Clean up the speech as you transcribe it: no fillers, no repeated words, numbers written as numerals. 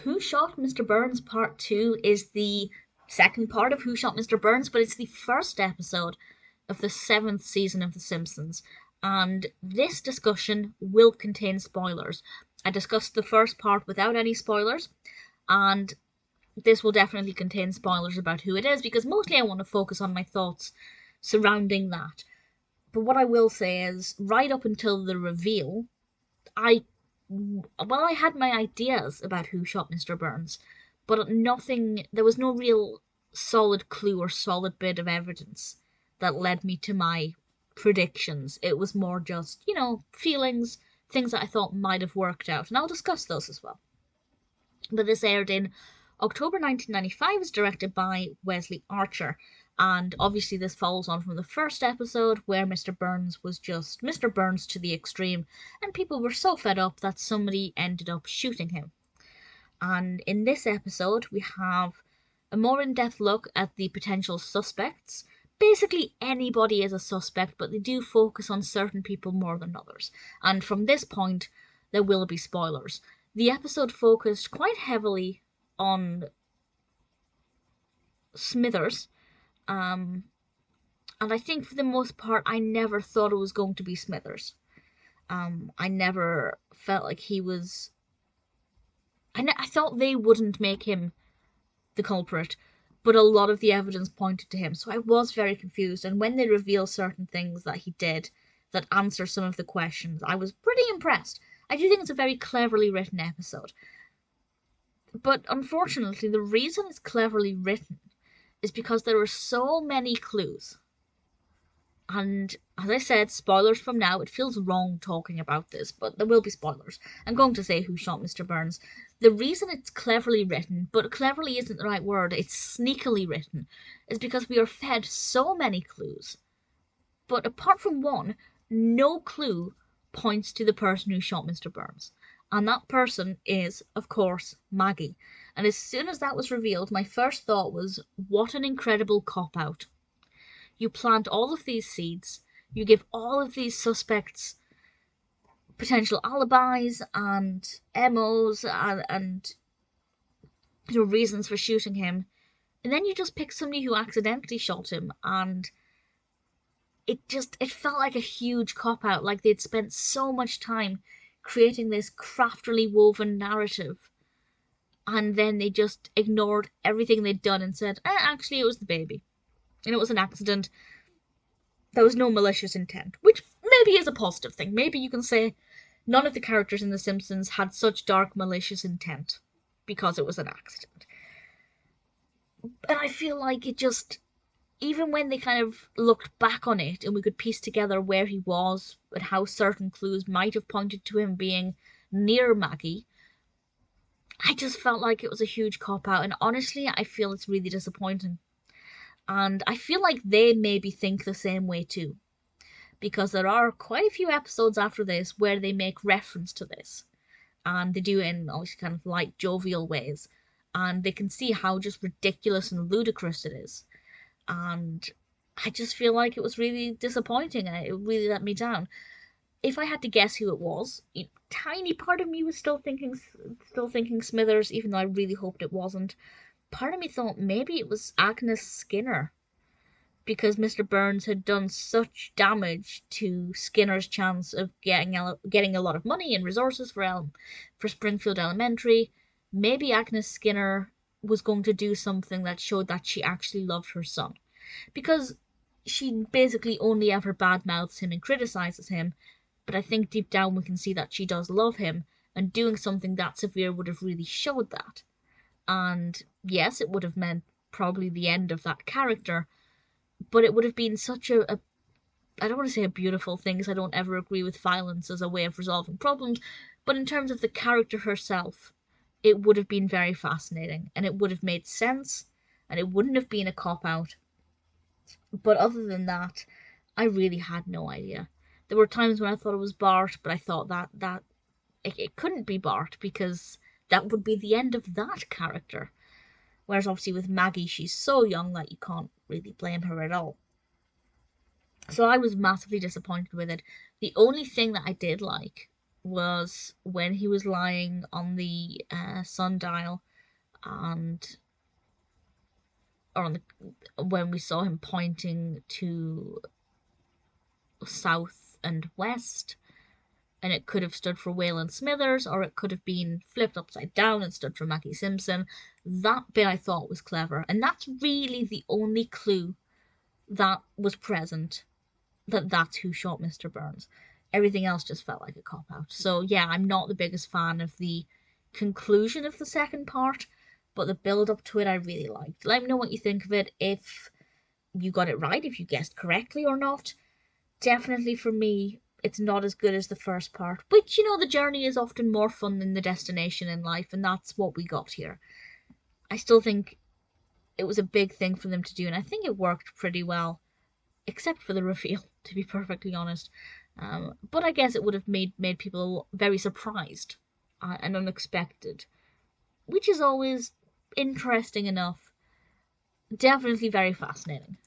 Who Shot Mr. Burns Part 2 is the second part of Who Shot Mr. Burns, but it's the first episode of the 7th season of The Simpsons. And this discussion will contain spoilers. I discussed the first part without any spoilers, and this will definitely contain spoilers about who it is, because mostly I want to focus on my thoughts surrounding that. But what I will say is, right up until the reveal, I had my ideas about who shot Mr. Burns, but there was no real solid clue or solid bit of evidence that led me to my predictions. It was more just, feelings, things that I thought might have worked out, and I'll discuss those as well. But this aired in October 1995, is directed by Wes Archer, and obviously this follows on from the first episode where Mr. Burns was just Mr. Burns to the extreme, and people were so fed up that somebody ended up shooting him. And in this episode we have a more in-depth look at the potential suspects. Basically anybody is a suspect, but they do focus on certain people more than others. And from this point there will be spoilers. The episode focused quite heavily on Smithers, and I think for the most part I never thought it was going to be Smithers. I never felt like he was... I thought they wouldn't make him the culprit, but a lot of the evidence pointed to him, so I was very confused, and when they reveal certain things that he did that answer some of the questions, I was pretty impressed. I do think it's a very cleverly written episode. But unfortunately, the reason it's cleverly written is because there are so many clues. And as I said, spoilers from now. It feels wrong talking about this, but there will be spoilers. I'm going to say Who Shot Mr. Burns. The reason it's cleverly written, but cleverly isn't the right word, it's sneakily written, is because we are fed so many clues. But apart from one, no clue points to the person who shot Mr. Burns. And that person is, of course, Maggie. And as soon as that was revealed, my first thought was, what an incredible cop-out. You plant all of these seeds, you give all of these suspects potential alibis and MOs and reasons for shooting him, and then you just pick somebody who accidentally shot him, and it felt like a huge cop-out, like they'd spent so much time creating this craftily woven narrative, and then they just ignored everything they'd done and said, actually it was the baby, and it was an accident. There was no malicious intent, which maybe is a positive thing. Maybe you can say none of the characters in The Simpsons had such dark malicious intent because it was an accident. And I feel like it just, even when they kind of looked back on it and we could piece together where he was and how certain clues might have pointed to him being near Maggie, I just felt like it was a huge cop-out, and honestly I feel it's really disappointing. And I feel like they maybe think the same way too, because there are quite a few episodes after this where they make reference to this, and they do it in obviously kind of light, jovial ways, and they can see how just ridiculous and ludicrous it is. And I just feel like it was really disappointing, and it really let me down. If I had to guess who it was, a tiny part of me was still thinking Smithers, even though I really hoped it wasn't. Part of me thought maybe it was Agnes Skinner, because Mr. Burns had done such damage to Skinner's chance of getting a lot of money and resources for Springfield Elementary. Maybe Agnes Skinner was going to do something that showed that she actually loved her son, because she basically only ever badmouths him and criticizes him, but I think deep down we can see that she does love him, and doing something that severe would have really showed that. And yes, it would have meant probably the end of that character, but it would have been such I don't want to say a beautiful thing, because I don't ever agree with violence as a way of resolving problems, but in terms of the character herself, it would have been very fascinating, and it would have made sense, and it wouldn't have been a cop-out. But other than that, I really had no idea. There were times when I thought it was Bart, but I thought that it couldn't be Bart, because that would be the end of that character. Whereas obviously with Maggie, she's so young that you can't really blame her at all. So I was massively disappointed with it. The only thing that I did like was when he was lying on the sundial, and when we saw him pointing to south and west, and it could have stood for Wayland Smithers, or it could have been flipped upside down and stood for Mackie Simpson. That bit I thought was clever, and that's really the only clue that was present, that's who shot Mr. Burns. Everything else just felt like a cop-out. So yeah, I'm not the biggest fan of the conclusion of the second part, but the build-up to it I really liked. Let me know what you think of it, if you got it right, if you guessed correctly or not. Definitely for me, it's not as good as the first part, which, the journey is often more fun than the destination in life, and that's what we got here. I still think it was a big thing for them to do, and I think it worked pretty well, except for the reveal, to be perfectly honest. But I guess it would have made people very surprised and unexpected, which is always interesting enough. Definitely very fascinating.